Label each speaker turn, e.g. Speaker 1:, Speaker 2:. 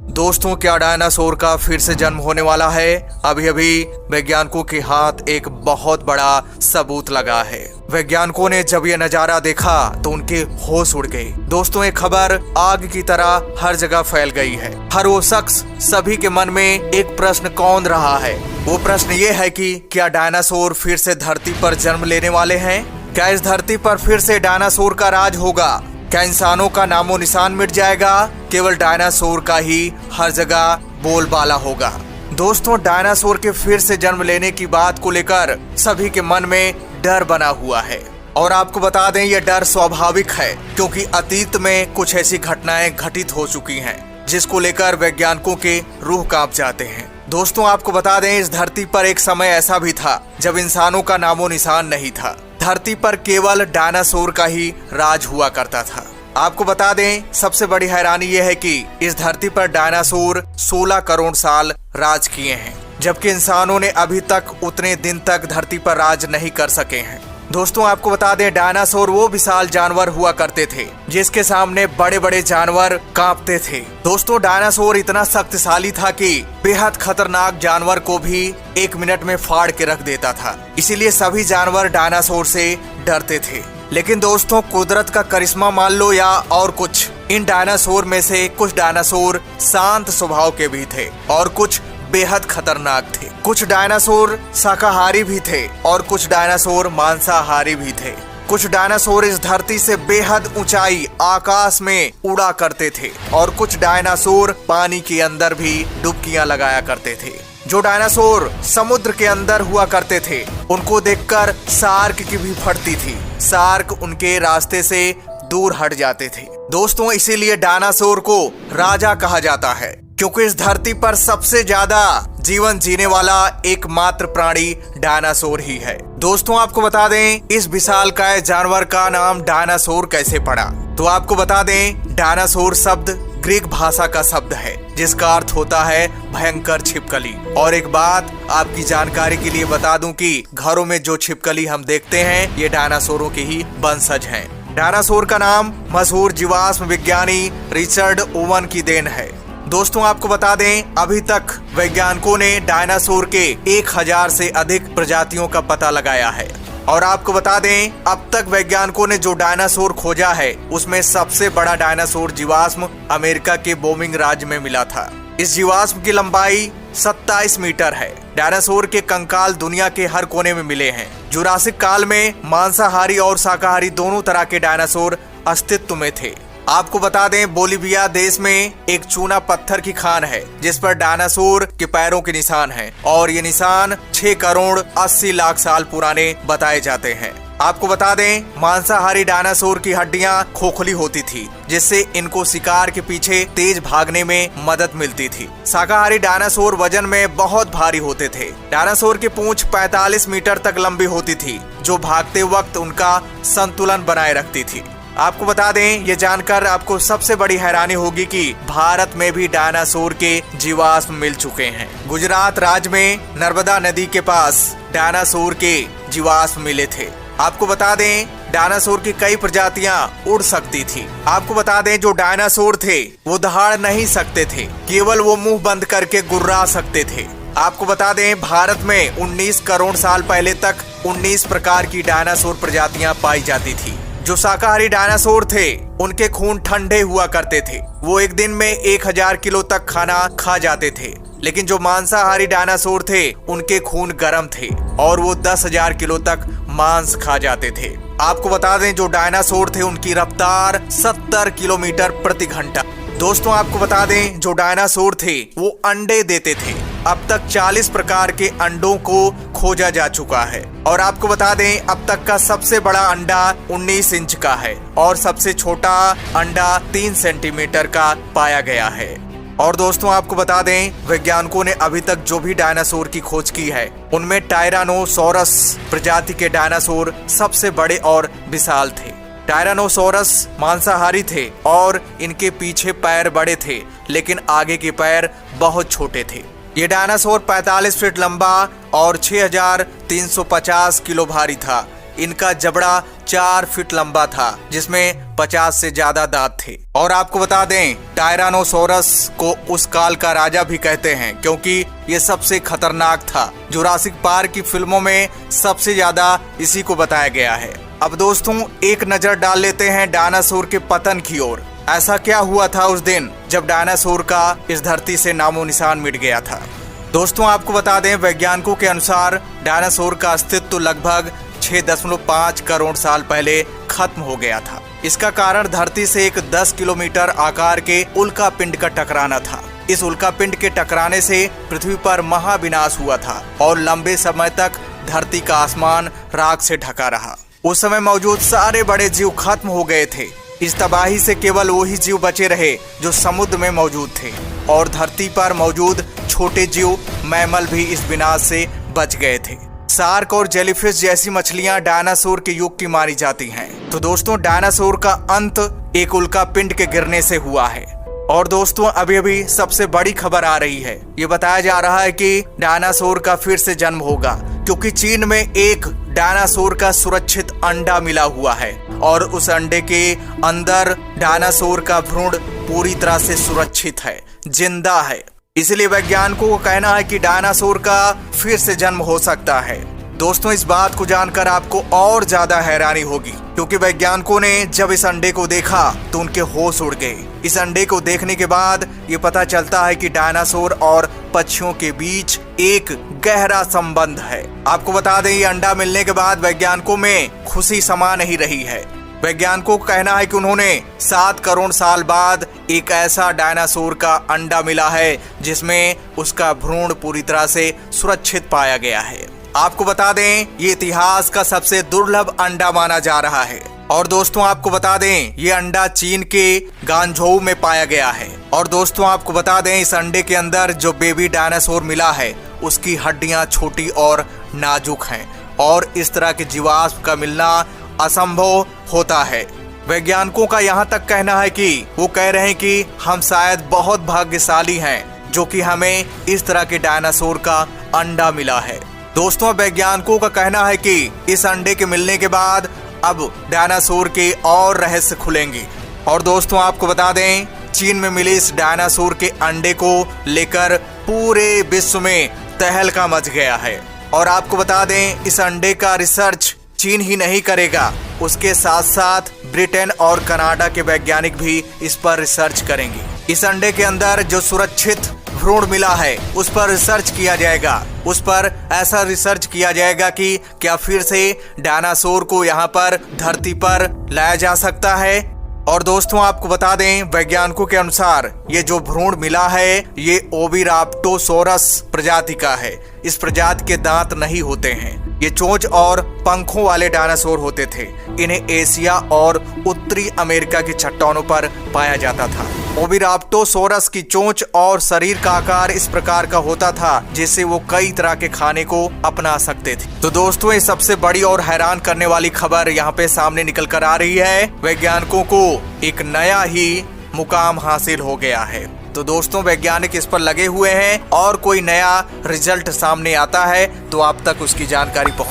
Speaker 1: दोस्तों, क्या डायनासोर का फिर से जन्म होने वाला है? अभी अभी वैज्ञानिकों के हाथ एक बहुत बड़ा सबूत लगा है। वैज्ञानिकों ने जब ये नजारा देखा तो उनके होश उड़ गए। दोस्तों, ये खबर आग की तरह हर जगह फैल गई है। हर वो शख्स, सभी के मन में एक प्रश्न कौंध रहा है। वो प्रश्न ये है कि क्या डायनासोर फिर से धरती पर जन्म लेने वाले हैं? क्या इस धरती पर फिर से डायनासोर का राज होगा? क्या इंसानों का नामो निशान मिट जाएगा? केवल डायनासोर का ही हर जगह बोलबाला होगा। दोस्तों, डायनासोर के फिर से जन्म लेने की बात को लेकर सभी के मन में डर बना हुआ है। और आपको बता दें, यह डर स्वाभाविक है, क्योंकि अतीत में कुछ ऐसी घटनाएं घटित हो चुकी हैं जिसको लेकर वैज्ञानिकों के रूह कांप जाते हैं। दोस्तों, आपको बता दें, इस धरती पर एक समय ऐसा भी था जब इंसानों का नामो निशान नहीं था। धरती पर केवल डायनासोर का ही राज हुआ करता था। आपको बता दें, सबसे बड़ी हैरानी यह है कि इस धरती पर डायनासोर 16 करोड़ साल राज किए हैं, जबकि इंसानों ने अभी तक उतने दिन तक धरती पर राज नहीं कर सके हैं। दोस्तों, आपको बता दें, डायनासोर वो विशाल जानवर हुआ करते थे जिसके सामने बड़े बड़े जानवर कांपते थे। दोस्तों, डायनासोर इतना शक्तिशाली था कि बेहद खतरनाक जानवर को भी 1 मिनट में फाड़ के रख देता था। इसीलिए सभी जानवर डायनासोर से डरते थे। लेकिन दोस्तों, कुदरत का करिश्मा मान लो या और कुछ, इन डायनासोर में से कुछ डायनासोर शांत स्वभाव के भी थे और कुछ बेहद खतरनाक थे। कुछ डायनासोर शाकाहारी भी थे और कुछ डायनासोर मांसाहारी भी थे। कुछ डायनासोर इस धरती से बेहद ऊंचाई आकाश में उड़ा करते थे और कुछ डायनासोर पानी के अंदर भी डुबकियां लगाया करते थे। जो डायनासोर समुद्र के अंदर हुआ करते थे, उनको देखकर शार्क की भी फटती थी। शार्क उनके रास्ते से दूर हट जाते थे। दोस्तों, इसीलिए डायनासोर को राजा कहा जाता है, क्योंकि इस धरती पर सबसे ज्यादा जीवन जीने वाला एकमात्र प्राणी डायनासोर ही है। दोस्तों, आपको बता दें, इस विशालकाय जानवर का नाम डायनासोर कैसे पड़ा? तो आपको बता दें, डायनासोर शब्द ग्रीक भाषा का शब्द है जिसका अर्थ होता है भयंकर छिपकली। और एक बात आपकी जानकारी के लिए बता दूं कि घरों में जो छिपकली हम देखते हैं, ये डायनासोरों के ही वंशज हैं। डायनासोर का नाम मशहूर जीवाश्म विज्ञानी रिचर्ड ओवन की देन है। दोस्तों, आपको बता दें, अभी तक वैज्ञानिकों ने डायनासोर के 1000 से अधिक प्रजातियों का पता लगाया है। और आपको बता दें, अब तक वैज्ञानिकों ने जो डायनासोर खोजा है, उसमें सबसे बड़ा डायनासोर जीवाश्म अमेरिका के बोमिंग राज्य में मिला था। इस जीवाश्म की लंबाई 27 मीटर है। डायनासोर के कंकाल दुनिया के हर कोने में मिले हैं। जुरासिक काल में मांसाहारी और शाकाहारी दोनों तरह के डायनासोर अस्तित्व में थे। आपको बता दें, बोलिविया देश में एक चूना पत्थर की खान है जिस पर डायनासोर के पैरों के निशान हैं और ये निशान 6 करोड़ 80 लाख साल पुराने बताए जाते हैं। आपको बता दें, मांसाहारी डायनासोर की हड्डियां खोखली होती थी, जिससे इनको शिकार के पीछे तेज भागने में मदद मिलती थी। शाकाहारी डायनासोर वजन में बहुत भारी होते थे। डायनासोर की पूंछ 45 मीटर तक लंबी होती थी, जो भागते वक्त उनका संतुलन बनाए रखती थी। आपको बता दें, ये जानकर आपको सबसे बड़ी हैरानी होगी कि भारत में भी डायनासोर के जीवाश्म मिल चुके हैं। गुजरात राज्य में नर्मदा नदी के पास डायनासोर के जीवाश्म मिले थे। आपको बता दें, डायनासोर की कई प्रजातियां उड़ सकती थी। आपको बता दें, जो डायनासोर थे वो दहाड़ नहीं सकते थे, केवल वो मुंह बंद करके गुर्रा सकते थे। आपको बता दें, भारत में 19 करोड़ साल पहले तक 19 प्रकार की डायनासोर प्रजातियां पाई जाती थी। जो शाकाहारी डायनासोर थे, उनके खून ठंडे हुआ करते थे। वो एक दिन में 1000 किलो तक खाना खा जाते थे। लेकिन जो मांसाहारी डायनासोर थे, उनके खून गर्म थे और वो 10,000 किलो तक मांस खा जाते थे। आपको बता दें, जो डायनासोर थे, उनकी रफ्तार 70 किलोमीटर प्रति घंटा। दोस्तों, आपको बता दें, जो डायनासोर थे वो अंडे देते थे। अब तक 40 प्रकार के अंडों को खोजा जा चुका है। और आपको बता दें, अब तक का सबसे बड़ा अंडा 19 इंच का है और सबसे छोटा अंडा 3 सेंटीमीटर का पाया गया है। और दोस्तों, आपको बता दें, वैज्ञानिकों ने अभी तक जो भी डायनासोर की खोज की है, उनमें टायरानोसोरस प्रजाति के डायनासोर सबसे बड़े और विशाल थे। टायरानोसोरस मांसाहारी थे और इनके पीछे पैर बड़े थे, लेकिन आगे के पैर बहुत छोटे थे। ये डायनासोर 45 फीट लंबा और 6350 किलो भारी था। इनका जबड़ा 4 फीट लंबा था, जिसमें 50 से ज्यादा दांत थे। और आपको बता दें, टायरानोसोरस को उस काल का राजा भी कहते हैं, क्योंकि ये सबसे खतरनाक था। जुरासिक पार्क की फिल्मों में सबसे ज्यादा इसी को बताया गया है। अब दोस्तों, एक नजर डाल लेते हैं डायनासोर के पतन की ओर। ऐसा क्या हुआ था उस दिन जब डायनासोर का इस धरती से नामो निशान मिट गया था। दोस्तों, आपको बता दें, वैज्ञानिकों के अनुसार डायनासोर का अस्तित्व लगभग 6.5 करोड़ साल पहले खत्म हो गया था। इसका कारण धरती से एक 10 किलोमीटर आकार के उल्का पिंड का टकराना था। इस उल्का पिंड के टकराने से पृथ्वी पर महाविनाश हुआ था और लंबे समय तक धरती का आसमान राख से ढका रहा। उस समय मौजूद सारे बड़े जीव खत्म हो गए थे। इस तबाही से केवल वही जीव बचे रहे जो समुद्र में मौजूद थे, और धरती पर मौजूद छोटे जीव मैमल भी इस विनाश से बच गए थे। शार्क और जेलीफिश जैसी मछलियां डायनासोर के युग की मानी जाती हैं। तो दोस्तों, डायनासोर का अंत एक उल्का पिंड के गिरने से हुआ है। और दोस्तों, अभी अभी सबसे बड़ी खबर आ रही है। ये बताया जा रहा है कि डायनासोर का फिर से जन्म होगा, क्योंकि चीन में एक डायनासोर का सुरक्षित अंडा मिला हुआ है और उस अंडे के अंदर डायनासोर का भ्रूण पूरी तरह से सुरक्षित है, जिंदा है। इसलिए वैज्ञानिकों को कहना है कि डायनासोर का फिर से जन्म हो सकता है। दोस्तों, इस बात को जानकर आपको और ज्यादा हैरानी होगी, क्योंकि वैज्ञानिकों ने जब इस अंडे को देखा तो उनके होश उड़ गए। इस अंडे को देखने के बाद ये पता चलता है कि डायनासोर और पक्षियों के बीच एक गहरा संबंध है। आपको बता दें, ये अंडा मिलने के बाद वैज्ञानिकों में खुशी समा नहीं रही है। वैज्ञानिकों का कहना है कि उन्होंने 7 करोड़ साल बाद एक ऐसा डायनासोर का अंडा मिला है जिसमें उसका भ्रूण पूरी तरह से सुरक्षित पाया गया है। आपको बता दें, ये इतिहास का सबसे दुर्लभ अंडा माना जा रहा है। और दोस्तों, आपको बता दें, ये अंडा चीन के गांझोउ में पाया गया है। और दोस्तों, आपको बता दें, इस अंडे के अंदर जो बेबी डायनासोर मिला है उसकी हड्डियां छोटी और नाजुक हैं, और इस तरह के जीवाश्म का मिलना असंभव होता है। वैज्ञानिकों का यहाँ तक कहना है कि वो कह रहे हैं कि हम शायद बहुत भाग्यशाली हैं जो कि हमें इस तरह के डायनासोर का अंडा मिला है। दोस्तों, वैज्ञानिकों का कहना है कि इस अंडे के मिलने के बाद अब डायनासोर के और रहस्य खुलेंगे। और दोस्तों, आपको बता दें, चीन में मिले इस डायनासोर के अंडे को लेकर पूरे विश्व में तहलका मच गया है। और आपको बता दें, इस अंडे का रिसर्च चीन ही नहीं करेगा, उसके साथ साथ ब्रिटेन और कनाडा के वैज्ञानिक भी इस पर रिसर्च करेंगे। इस अंडे के अंदर जो सुरक्षित भ्रूण मिला है उस पर रिसर्च किया जाएगा। उस पर ऐसा रिसर्च किया जाएगा कि क्या फिर से डायनासोर को यहाँ पर धरती पर लाया जा सकता है। और दोस्तों, आपको बता दें, वैज्ञानिकों के अनुसार ये जो भ्रूण मिला है ये ओविराप्टोसोरस प्रजाति का है। इस प्रजाति के दांत नहीं होते हैं। ये चोंच और पंखों वाले डायनासोर होते थे। इन्हें एशिया और उत्तरी अमेरिका की चट्टानों पर पाया जाता था। ओविराप्टोसोरस की चोंच और शरीर का आकार इस प्रकार का होता था जिससे वो कई तरह के खाने को अपना सकते थे। तो दोस्तों, ये सबसे बड़ी और हैरान करने वाली खबर यहाँ पे सामने निकल कर आ रही है। वैज्ञानिकों को एक नया ही मुकाम हासिल हो गया है। तो दोस्तों, वैज्ञानिक इस पर लगे हुए हैं और कोई नया रिजल्ट सामने आता है तो आप तक उसकी जानकारी पहुंच